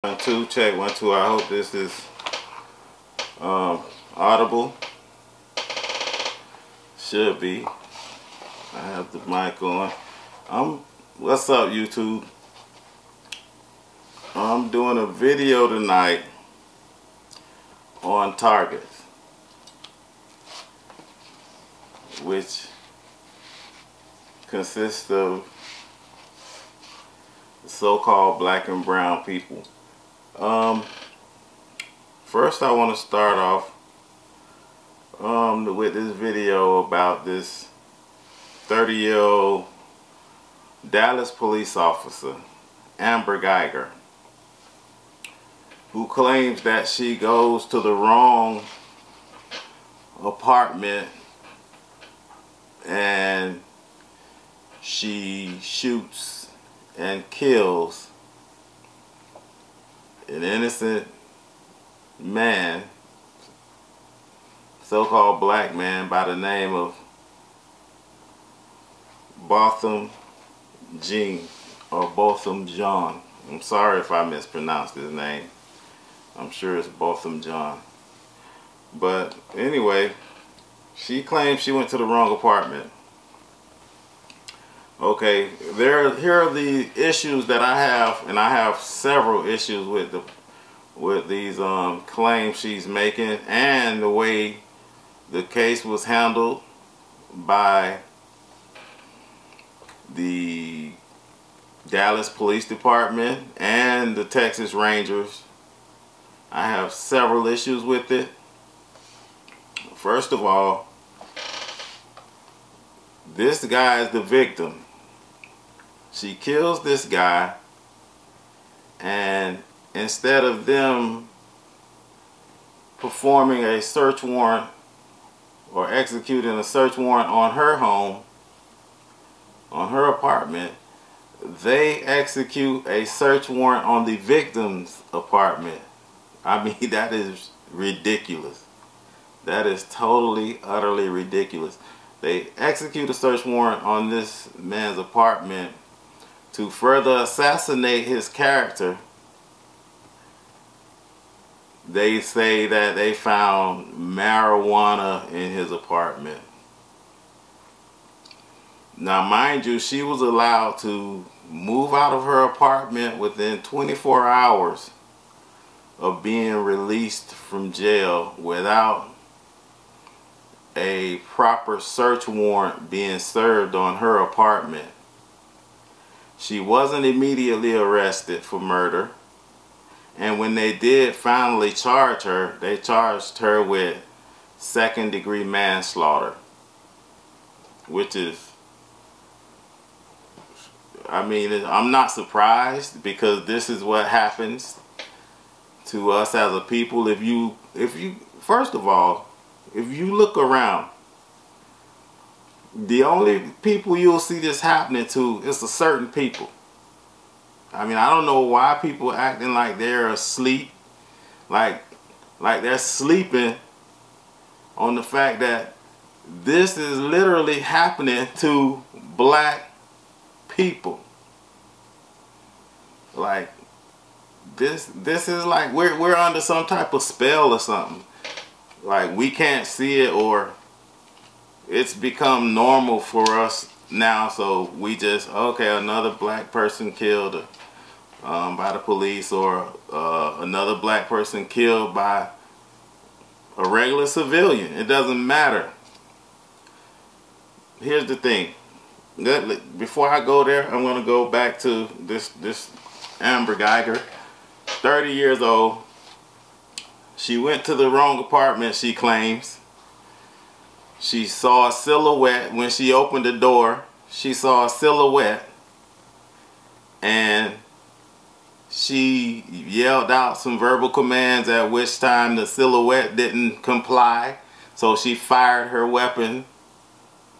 1 2, check 1 2. I hope this is audible. Should be. I have the mic on. What's up, YouTube? I'm doing a video tonight on targets, which consists of so-called black and brown people. First I want to start off with this video about this 30-year-old Dallas police officer, Amber Guyger, who claims that she goes to the wrong apartment and she shoots and kills an innocent man, so-called black man by the name of Botham John. I'm sorry if I mispronounced his name. I'm sure it's Botham John. But anyway, she claims she went to the wrong apartment. Okay, here are the issues that I have, and I have several issues with these claims she's making and the way the case was handled by the Dallas Police Department and the Texas Rangers. I have several issues with it. First of all, this guy is the victim. She kills this guy, and instead of them performing a search warrant or executing a search warrant on her home, on her apartment, they execute a search warrant on the victim's apartment. I mean, that is ridiculous. That is totally, utterly ridiculous. They execute a search warrant on this man's apartment to further assassinate his character. They say that they found marijuana in his apartment. Now, mind you, she was allowed to move out of her apartment within 24 hours of being released from jail without a proper search warrant being served on her apartment. She wasn't immediately arrested for murder, and when they did finally charge her, they charged her with second-degree manslaughter, which is, I mean, I'm not surprised, because this is what happens to us as a people. If you first of all, if you look around, the only people you'll see this happening to is a certain people. I mean, I don't know why people acting like they're asleep, like they're sleeping on the fact that this is literally happening to black people. Like this is like we're under some type of spell or something. Like we can't see it, or it's become normal for us now, so we just, okay, another black person killed by the police, or another black person killed by a regular civilian. It doesn't matter. Here's the thing. Before I go there, I'm going to go back to this Amber Guyger, 30 years old. She went to the wrong apartment, she claims. She saw a silhouette. When she opened the door, she saw a silhouette, and she yelled out some verbal commands, at which time the silhouette didn't comply. So she fired her weapon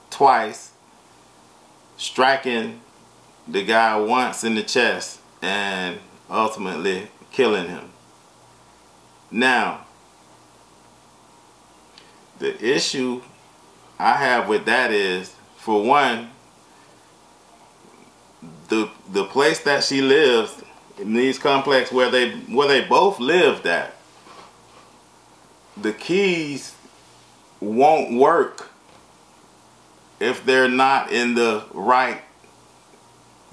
twice, striking the guy once in the chest and ultimately killing him. Now, the issue I have with that is, for one, the place that she lives in these complexes where they both lived at, the keys won't work if they're not in the right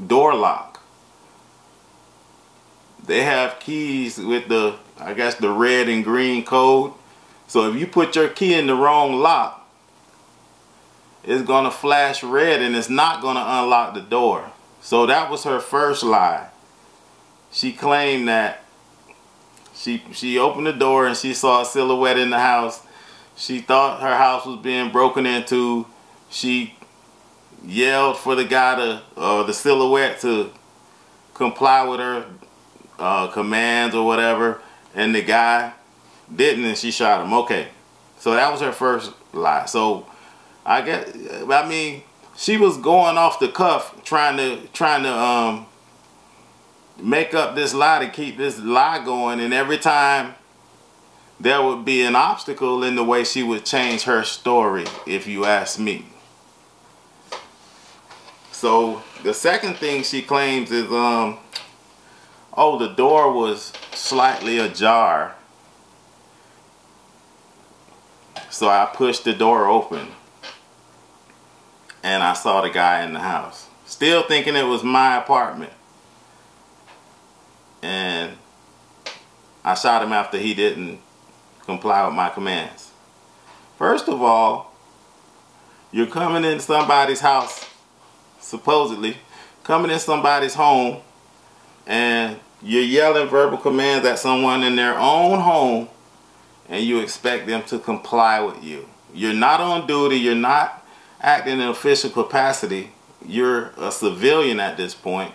door lock. They have keys with the, I guess, the red and green code. So if you put your key in the wrong lock, it's gonna flash red and it's not gonna unlock the door. So that was her first lie. She claimed that she opened the door and she saw a silhouette in the house. She thought her house was being broken into. She yelled for the guy to, the silhouette, to comply with her commands or whatever, and the guy didn't, and she shot him. Okay, so that was her first lie. So I mean, she was going off the cuff, trying to make up this lie to keep this lie going, and every time there would be an obstacle in the way, she would change her story, if you ask me. So the second thing she claims is, oh, the door was slightly ajar, so I pushed the door open and I saw the guy in the house, still thinking it was my apartment. And I shot him after he didn't comply with my commands. First of all, you're coming in somebody's house, supposedly coming in somebody's home, and you're yelling verbal commands at someone in their own home, and you expect them to comply with you. You're not on duty. You're not acting in official capacity. You're a civilian at this point.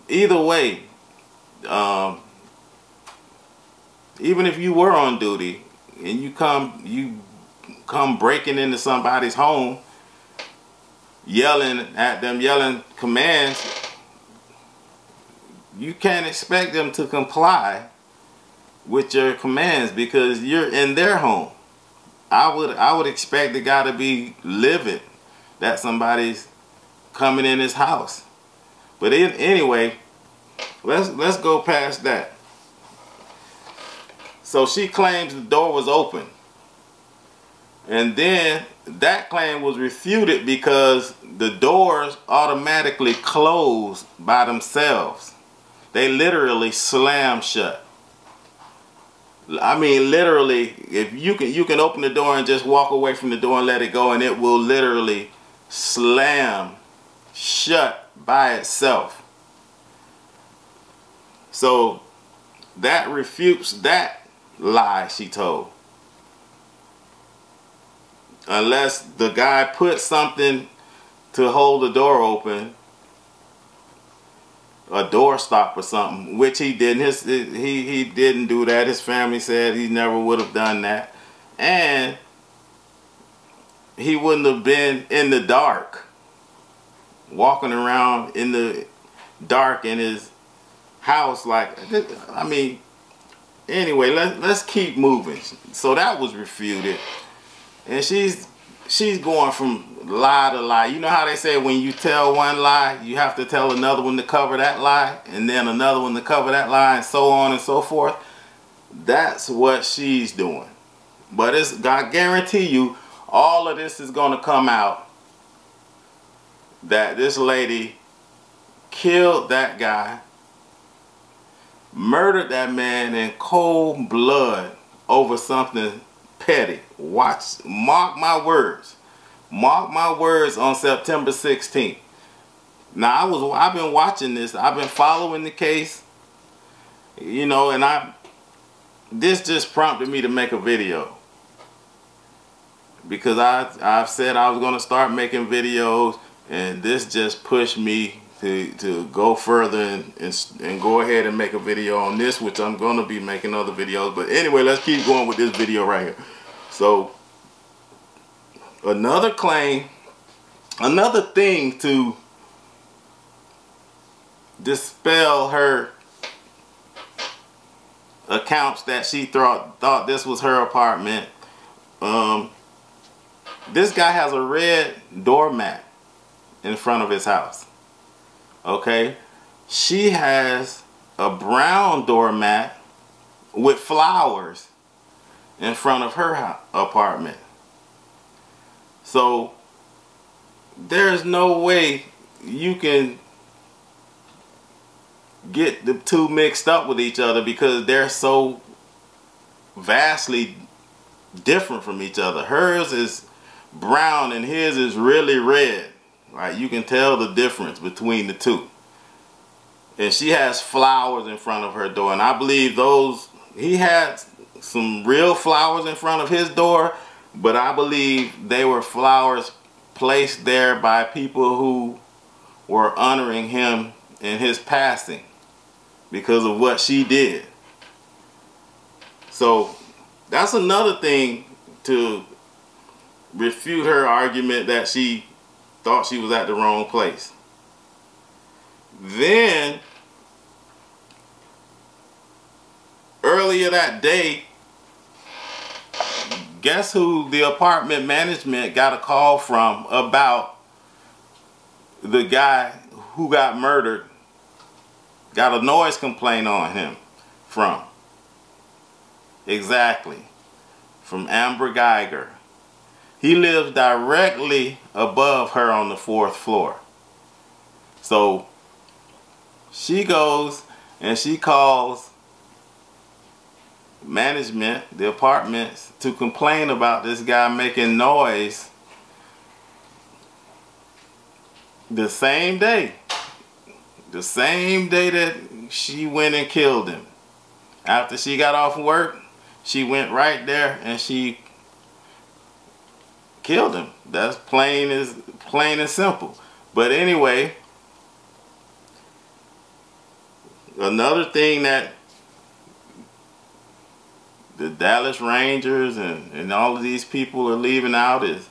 Either way, even if you were on duty and you come breaking into somebody's home, yelling at them, yelling commands, you can't expect them to comply with your commands because you're in their home. I would expect the guy to be livid that somebody's coming in his house. But anyway, let's go past that. So she claims the door was open, and then that claim was refuted because the doors automatically close by themselves. They literally slam shut. I mean, literally, if you can open the door and just walk away from the door and let it go, and it will literally slam shut by itself. So that refutes that lie she told. Unless the guy put something to hold the door open, a door stop or something, which he didn't. He didn't do that. His family said he never would have done that, and he wouldn't have been in the dark, walking around in the dark in his house. Like, I mean, anyway, let's keep moving. So that was refuted, and she's going from lie to lie. You know how they say when you tell one lie, you have to tell another one to cover that lie, and then another one to cover that lie, and so on and so forth. That's what she's doing. But I guarantee you, all of this is going to come out that this lady killed that guy, murdered that man in cold blood over something petty. Mark my words. Mark my words on September 16th. Now, I've been watching this. I've been following the case. You know, and this just prompted me to make a video. Because I've said I was going to start making videos, and this just pushed me to go further and go ahead and make a video on this, which I'm going to be making other videos. But anyway, let's keep going with this video right here. So, another claim, another thing to dispel her accounts that she thought this was her apartment. This guy has a red doormat in front of his house. Okay, she has a brown doormat with flowers in front of her apartment. So there's no way you can get the two mixed up with each other, because they're so vastly different from each other. Hers is brown and his is really red. Right? You can tell the difference between the two. And she has flowers in front of her door, and I believe he had some real flowers in front of his door, but I believe they were flowers placed there by people who were honoring him in his passing because of what she did. So that's another thing to refute her argument that she thought she was at the wrong place. Then earlier that day, guess who the apartment management got a call from about the guy who got murdered, got a noise complaint on him from? Exactly. From Amber Guyger. He lives directly above her on the 4th floor. So she goes and she calls management, the apartments, to complain about this guy making noise the same day. The same day that she went and killed him. After she got off work, she went right there and she killed him. That's plain and simple. But anyway, another thing that the Dallas Rangers and all of these people are leaving out is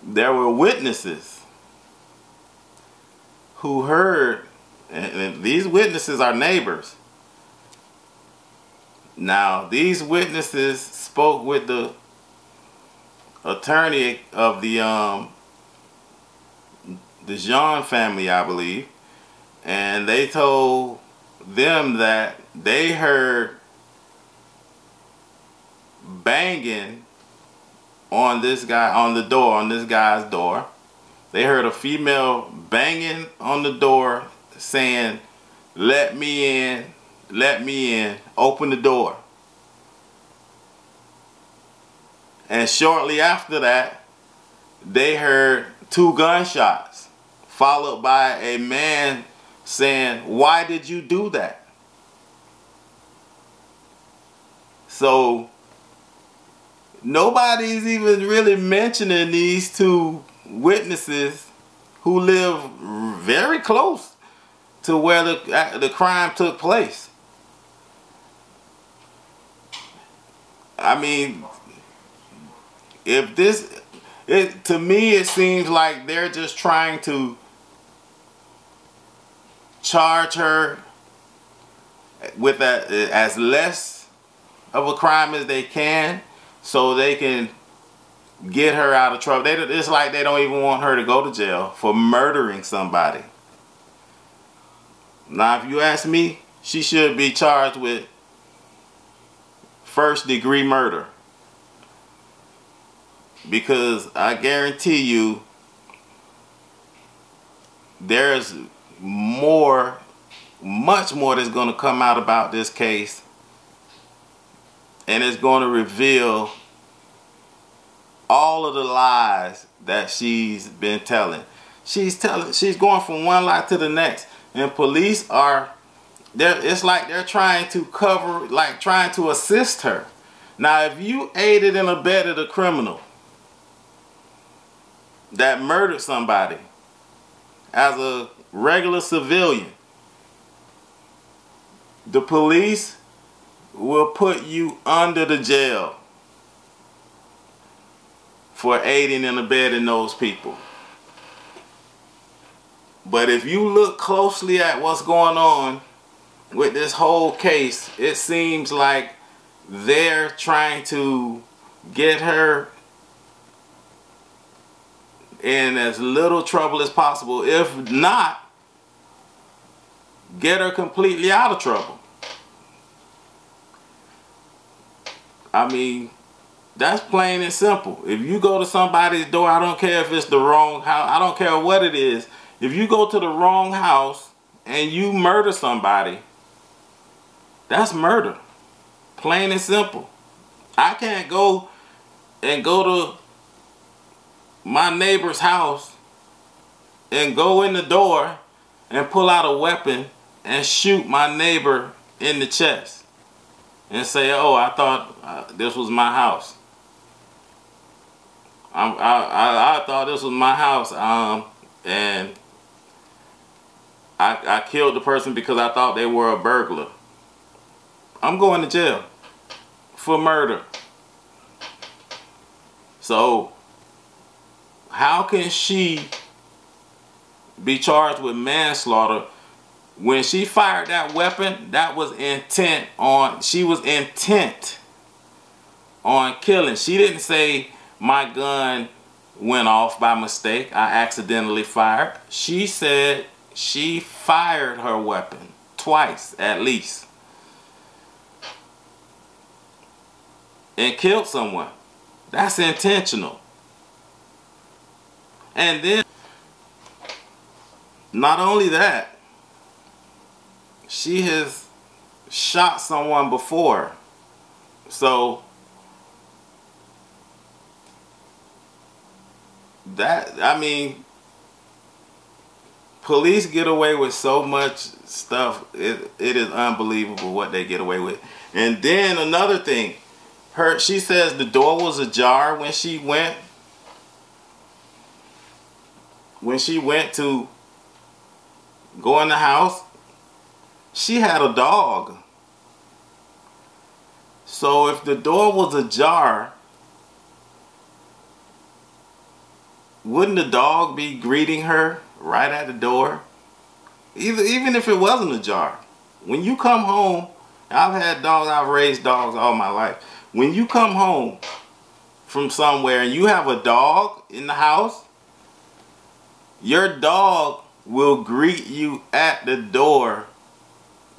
there were witnesses who heard, and these witnesses are neighbors. Now, these witnesses spoke with the attorney of the Jean family, I believe, and they told them that they heard banging on this guy's door. They heard a female banging on the door saying, "Let me in, let me in, open the door." And shortly after that, they heard 2 gunshots, followed by a man saying, "Why did you do that?" So nobody's even really mentioning these 2 witnesses who live very close to where the crime took place. I mean, to me it seems like they're just trying to charge her with as less of a crime as they can, so they can get her out of trouble. It's like they don't even want her to go to jail for murdering somebody. Now, if you ask me, she should be charged with 1st-degree murder. Because I guarantee you, there's more, much more that's going to come out about this case. And it's going to reveal all of the lies that she's been telling. She's going from one lie to the next. And police are, it's like they're trying to cover, like trying to assist her. Now, if you aided and abetted a criminal that murdered somebody as a regular civilian, the police will put you under the jail for aiding and abetting those people. But if you look closely at what's going on with this whole case, it seems like they're trying to get her in as little trouble as possible. If not, get her completely out of trouble. I mean, that's plain and simple. If you go to somebody's door, I don't care if it's the wrong house, I don't care what it is. If you go to the wrong house and you murder somebody, that's murder. Plain and simple. I can't go to my neighbor's house and go in the door and pull out a weapon and shoot my neighbor in the chest and say, oh, I thought this was my house. I thought this was my house, and I killed the person because I thought they were a burglar. I'm going to jail for murder. So how can she be charged with manslaughter when she fired that weapon? That was intent on, she was intent on killing. She didn't say my gun went off by mistake, I accidentally fired. She said she fired her weapon twice at least and killed someone. That's intentional. And then not only that, she has shot someone before. So that, I mean, police get away with so much stuff. It is unbelievable what they get away with. And then another thing, she says the door was ajar when she went to go in the house. She had a dog. So if the door was ajar, wouldn't the dog be greeting her right at the door? Even if it wasn't ajar. When you come home, I've had dogs, I've raised dogs all my life. When you come home from somewhere and you have a dog in the house, your dog will greet you at the door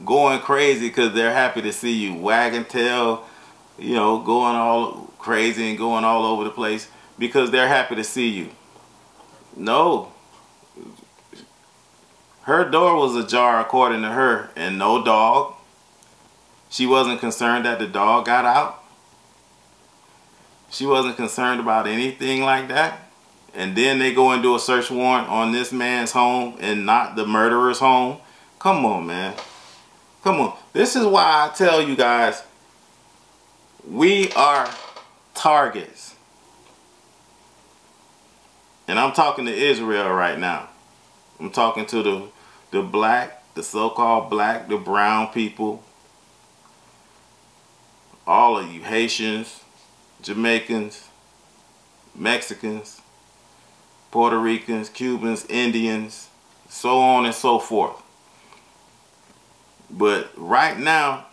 going crazy because they're happy to see you, wagging tail, you know, going all crazy and going all over the place because they're happy to see you. No. Her door was ajar according to her, and no dog. She wasn't concerned that the dog got out. She wasn't concerned about anything like that. And then they go and do a search warrant on this man's home and not the murderer's home. Come on, man. Come on. This is why I tell you guys, we are targets. And I'm talking to Israel right now. I'm talking to the black, the so-called black, the brown people. All of you Haitians, Jamaicans, Mexicans, Puerto Ricans, Cubans, Indians, so on and so forth. But right now,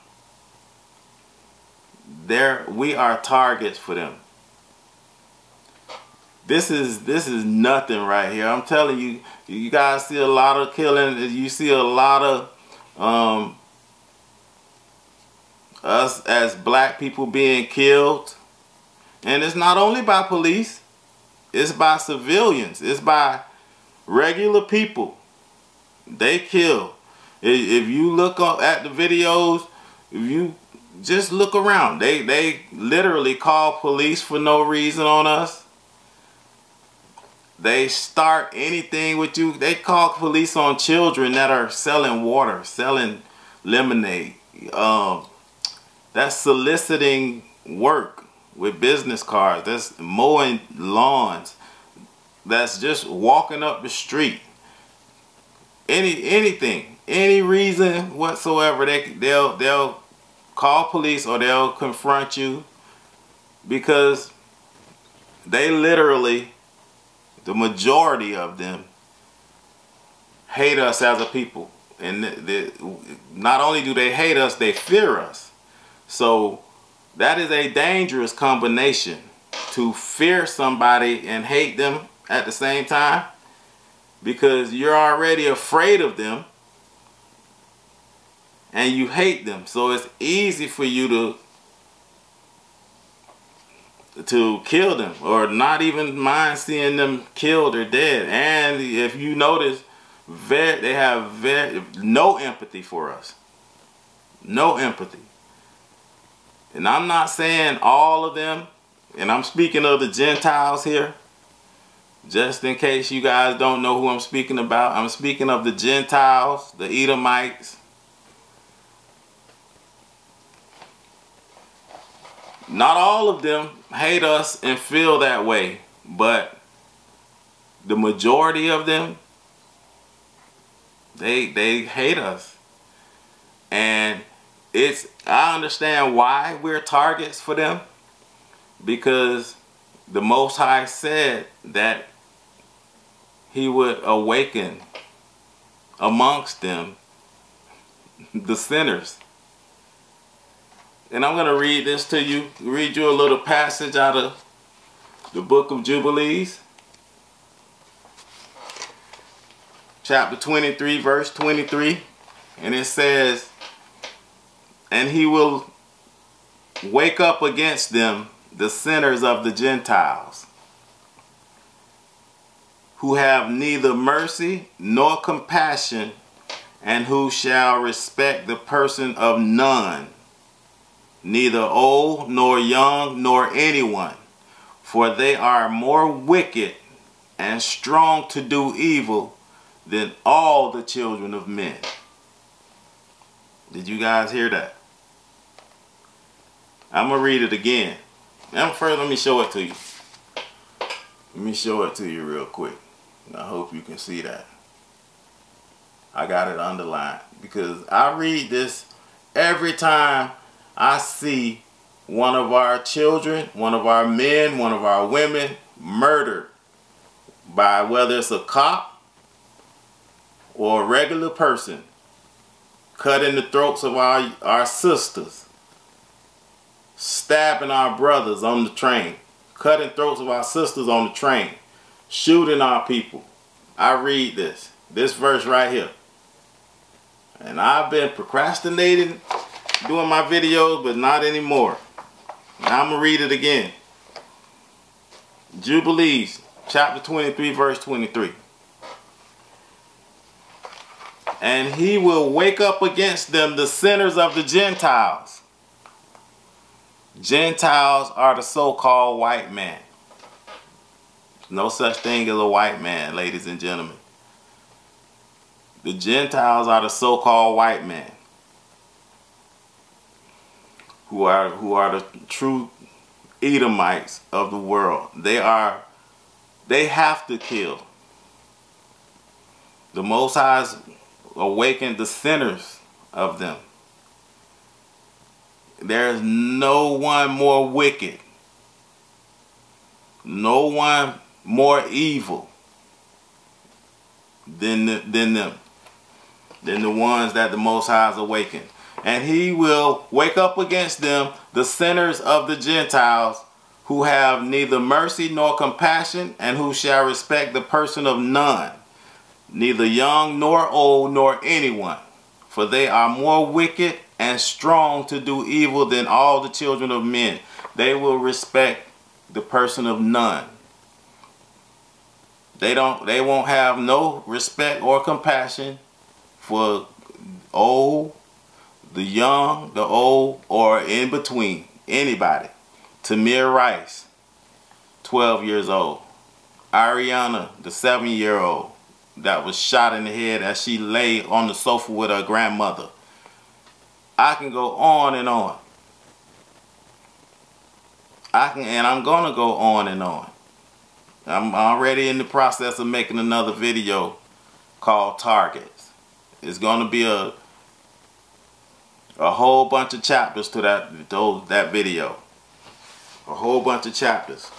we are targets for them. This is nothing right here. I'm telling you, you guys see a lot of killing. You see a lot of us as black people being killed. And it's not only by police. It's by civilians. It's by regular people. They kill. If you look at the videos, if you just look around, they literally call police for no reason on us. They start anything with you. They call police on children that are selling water, selling lemonade. That's soliciting work with business cards. That's mowing lawns. That's just walking up the street. Anything, any reason whatsoever, they'll call police or they'll confront you because they literally, the majority of them, hate us as a people. And not only do they hate us, they fear us. So that is a dangerous combination, to fear somebody and hate them at the same time, because you're already afraid of them. and you hate them. So it's easy for you to kill them, or not even mind seeing them killed or dead. And if you notice, they have no empathy for us. No empathy. And I'm not saying all of them, and I'm speaking of the Gentiles here, just in case you guys don't know who I'm speaking about. I'm speaking of the Gentiles, the Edomites. Not all of them hate us and feel that way, but the majority of them, they hate us. And I understand why we're targets for them, because the Most High said that He would awaken amongst them the sinners. And I'm going to read this to you, read you a little passage out of the book of Jubilees, chapter 23, verse 23. And it says, "And He will wake up against them the sinners of the Gentiles, who have neither mercy nor compassion, and who shall respect the person of none, neither old nor young nor anyone, for they are more wicked and strong to do evil than all the children of men." Did you guys hear that? I'm going to read it again. And first, let me show it to you. Let me show it to you real quick. I hope you can see that. I got it underlined because I read this every time I see one of our children, one of our men, one of our women murdered by whether it's a cop or a regular person, cutting the throats of our sisters, stabbing our brothers on the train, cutting throats of our sisters on the train, shooting our people. I read this verse right here. And I've been procrastinating doing my videos, but not anymore. Now I'm going to read it again. Jubilees, chapter 23, verse 23. "And He will wake up against them the sinners of the Gentiles." Gentiles are the so-called white man. There's no such thing as a white man, ladies and gentlemen. The Gentiles are the so-called white man, who are the true Edomites of the world. They have to kill. The Most High's awakened the sinners of them. There is no one more wicked, no one more evil than them, than the ones that the Most High has awakened. "And He will wake up against them the sinners of the Gentiles, who have neither mercy nor compassion, and who shall respect the person of none, neither young nor old nor anyone, for they are more wicked and strong to do evil than all the children of men." They will respect the person of none. They won't have no respect or compassion for the young, the old, or in between. Anybody. Tamir Rice, 12 years old. Ariana, the 7-year-old that was shot in the head as she lay on the sofa with her grandmother. I can go on and on. I'm gonna go on and on. I'm already in the process of making another video called Targets. It's gonna be a whole bunch of chapters to that video. A whole bunch of chapters.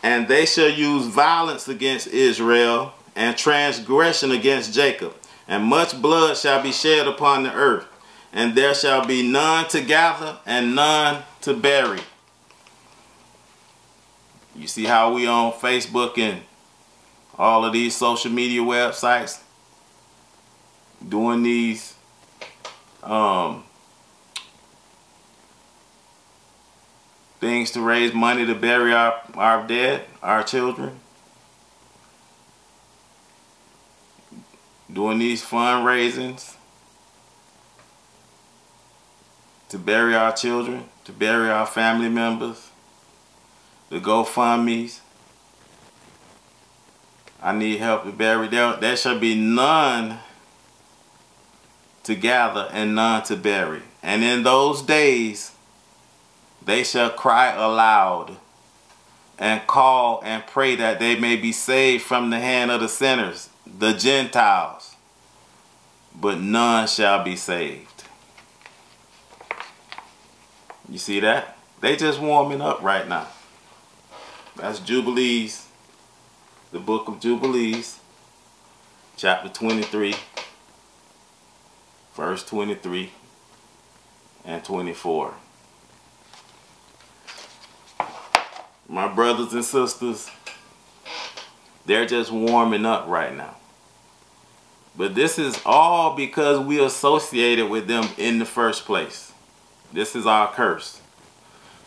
"And they shall use violence against Israel and transgression against Jacob, and much blood shall be shed upon the earth, and there shall be none to gather and none to bury." You see how we on Facebook and all of these social media websites doing these things to raise money to bury our dead, our children. Doing these fundraisings to bury our children, to bury our family members, the GoFundMes. I need help to bury. There shall be none to gather and none to bury. And in those days they shall cry aloud and call and pray that they may be saved from the hand of the sinners, the Gentiles, but none shall be saved. You see that? They just warming up right now. That's Jubilees, the book of Jubilees, chapter 23, verse 23 and 24. My brothers and sisters, they're just warming up right now. But this is all because we associated with them in the first place. This is our curse.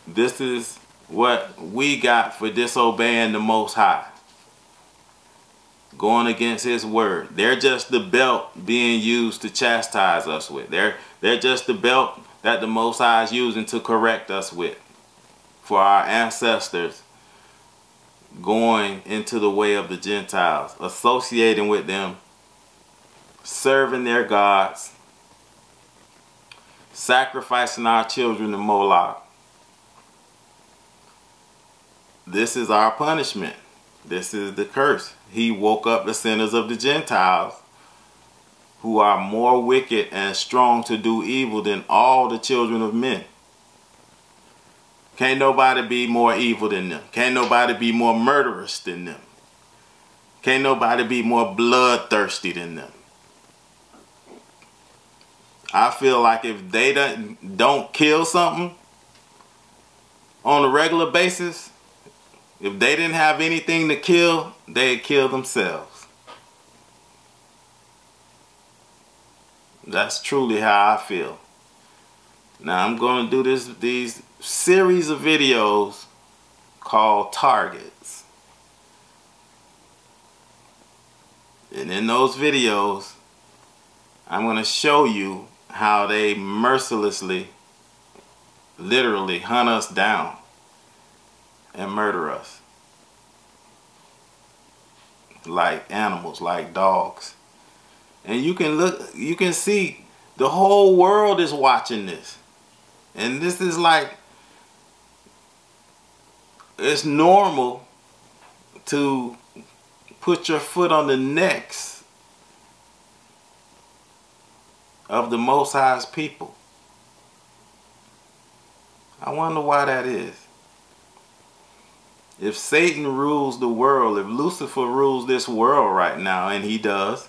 This is what we got for disobeying the Most High. Going against His word. They're just the belt being used to chastise us with. They're just the belt that the Most High is using to correct us with. For our ancestors going into the way of the Gentiles, associating with them, serving their gods, sacrificing our children to Moloch. This is our punishment. This is the curse. He woke up the sinners of the Gentiles, who are more wicked and strong to do evil than all the children of men. Can't nobody be more evil than them. Can't nobody be more murderous than them. Can't nobody be more bloodthirsty than them. I feel like if they don't kill something on a regular basis, if they didn't have anything to kill, they'd kill themselves. That's truly how I feel. Now I'm going to do these series of videos called Targets. And in those videos, I'm going to show you how they mercilessly, literally hunt us down and murder us. Like animals, like dogs. And you can look, you can see the whole world is watching this. And this is like, it's normal to put your foot on the necks of the Most High's people. I wonder why that is. If Satan rules the world, if Lucifer rules this world right now, and he does,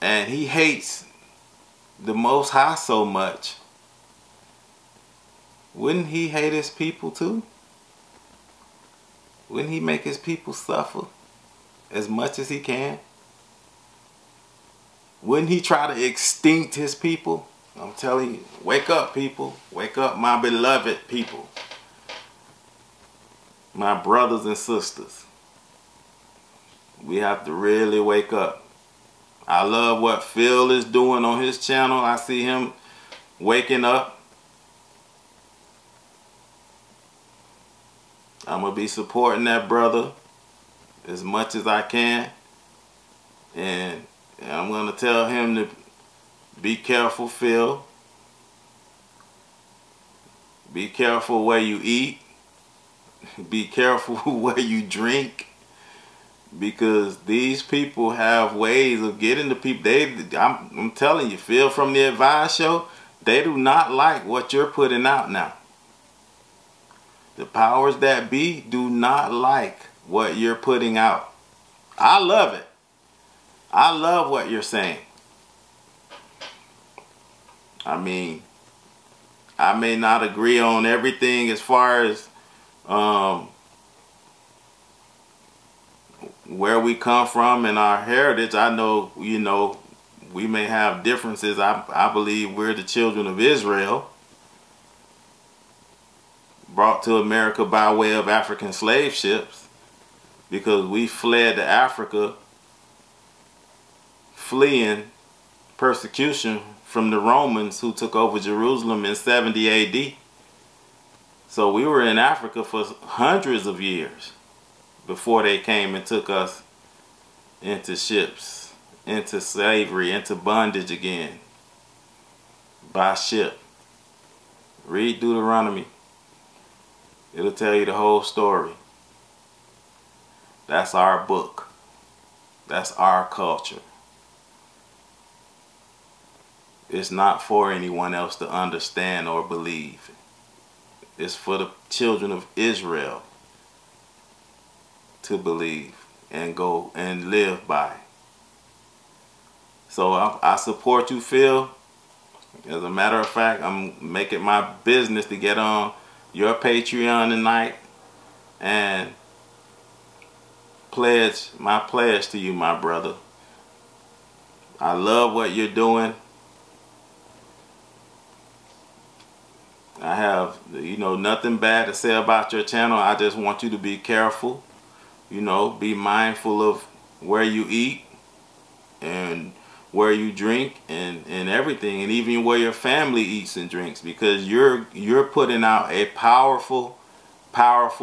and he hates the Most High so much, wouldn't he hate his people too? Wouldn't he make his people suffer as much as he can? Wouldn't he try to extinct his people? I'm telling you, wake up, people. Wake up, my beloved people. My brothers and sisters. We have to really wake up. I love what Phil is doing on his channel. I see him waking up. I'm going to be supporting that brother as much as I can. And I'm going to tell him to be careful, Phil. Be careful where you eat. Be careful where you drink. Because these people have ways of getting to people. I'm telling you, Phil from the Advice Show, they do not like what you're putting out now. The powers that be do not like what you're putting out. I love it. I love what you're saying. I mean, I may not agree on everything as far as where we come from and our heritage. I know, you know, we may have differences. I believe we're the children of Israel, brought to America by way of African slave ships, because we fled to Africa fleeing persecution from the Romans who took over Jerusalem in 70 AD. So we were in Africa for hundreds of years before they came and took us into ships, into slavery, into bondage again by ship. Read Deuteronomy. It'll tell you the whole story. That's our book. That's our culture. It's not for anyone else to understand or believe. It's for the children of Israel to believe and go and live by. So I support you, Phil. As a matter of fact, I'm making my business to get on your Patreon tonight and pledge to you, my brother. I love what you're doing. I have, nothing bad to say about your channel. I just want you to be careful. Be mindful of where you eat and where you drink and everything, and even where your family eats and drinks, because you're putting out a powerful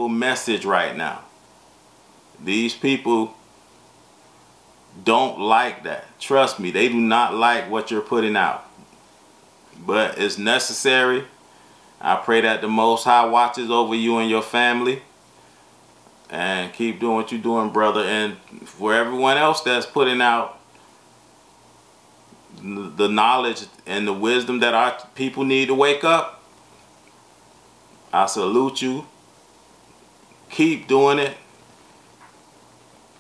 message right now. These people don't like that. Trust me, they do not like what you're putting out. But it's necessary. I pray that the Most High watches over you and your family. And keep doing what you're doing, brother. And for everyone else that's putting out the knowledge and the wisdom that our people need to wake up, I salute you. Keep doing it.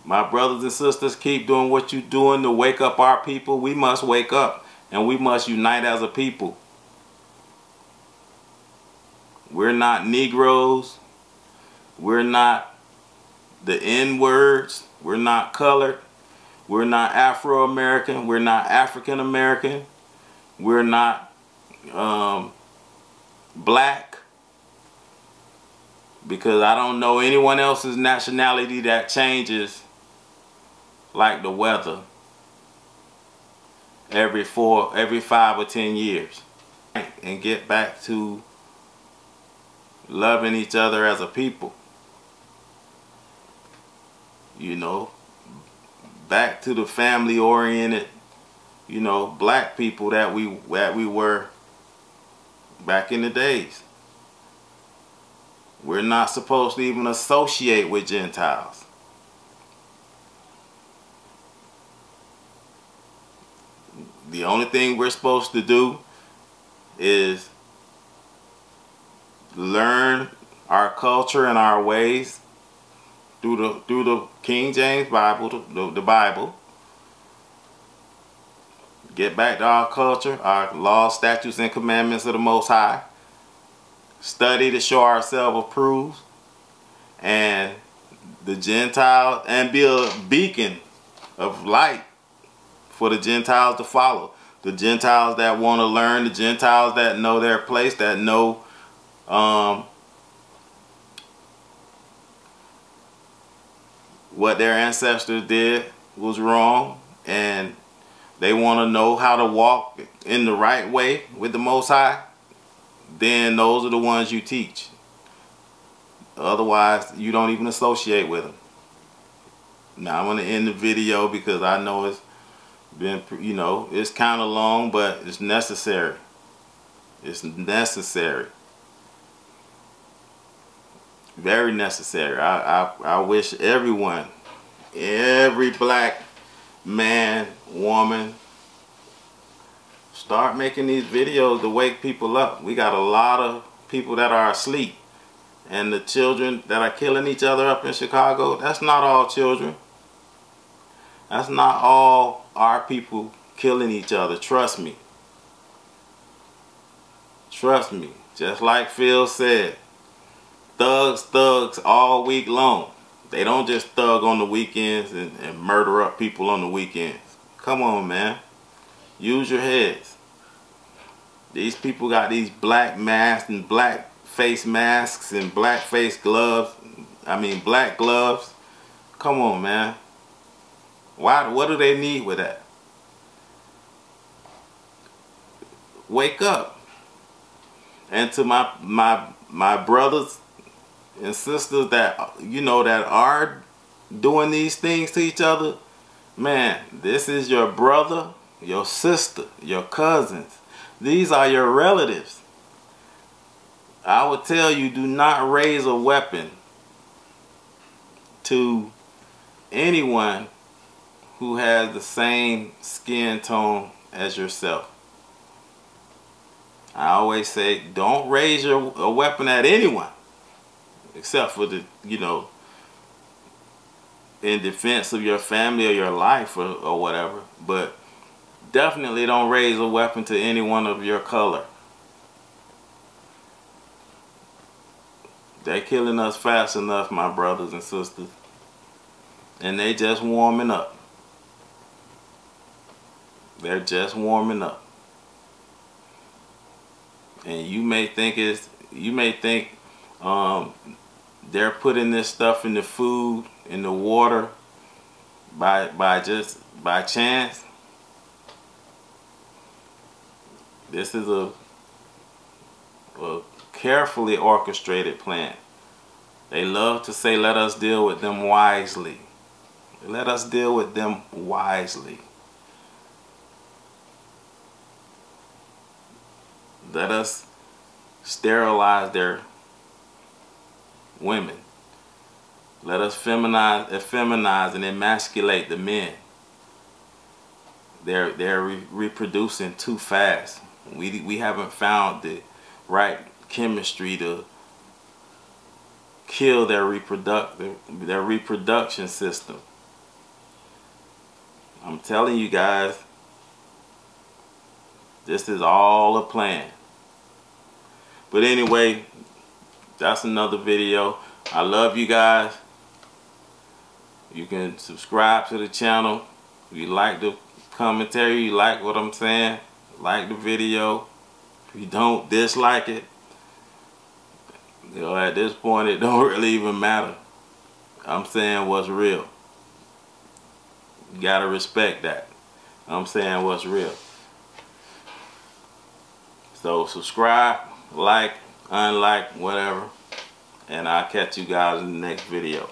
My brothers and sisters, keep doing what you're doing to wake up our people. We must wake up, and we must unite as a people. We're not Negroes. We're not the N-words. We're not colored. We're not Afro-American. We're not African-American. We're not black. Because I don't know anyone else's nationality that changes like the weather every 5 or 10 years. And get back to loving each other as a people. Back to the family oriented, black people that we were back in the days. We're not supposed to even associate with Gentiles. The only thing we're supposed to do is learn our culture and our ways through the King James Bible, the Bible. Get back to our culture, our laws, statutes, and commandments of the Most High. Study to show ourselves approved, and the Gentiles, and be a beacon of light for the Gentiles to follow. The Gentiles that want to learn, the Gentiles that know their place, that know what their ancestors did was wrong, and they want to know how to walk in the right way with the Most High. Then those are the ones you teach. Otherwise, you don't even associate with them. Now, I'm going to end the video because I know it's been, it's kind of long, but it's necessary. It's necessary. Very necessary. I wish everyone, every black man, woman, start making these videos to wake people up. We got a lot of people that are asleep. And the children that are killing each other up in Chicago, that's not all children. That's not all our people killing each other. Trust me. Trust me. Just like Phil said, thugs all week long. They don't just thug on the weekends and murder up people on the weekends. Come on, man. Use your heads. These people got these black masks and black face masks and black face gloves. I mean black gloves. Come on, man. Why? What do they need with that? Wake up. And to my brothers and sisters that, you know, that are doing these things to each other, man, this is your brother, your sister, your cousins. These are your relatives. I would tell you, do not raise a weapon to anyone who has the same skin tone as yourself. I always say, don't raise a weapon at anyone, except for the, you know, in defense of your family or your life or whatever. But definitely don't raise a weapon to anyone of your color. They're killing us fast enough, my brothers and sisters. And they just warming up. They're just warming up. And you may think they're putting this stuff in the food, in the water by chance. This is a carefully orchestrated plan. They love to say, let us deal with them wisely. Let us deal with them wisely. Let us sterilize their women. Let us effeminize and emasculate the men. They're reproducing too fast. We haven't found the right chemistry to kill their reproduction system. I'm telling you guys, this is all a plan. But anyway, that's another video. I love you guys. You can subscribe to the channel. If you like the commentary, you like what I'm saying, like the video. If you don't, dislike it. You know, at this point, it don't really even matter. I'm saying what's real. You gotta respect that. I'm saying what's real. So subscribe, like, unlike, whatever. And I'll catch you guys in the next video.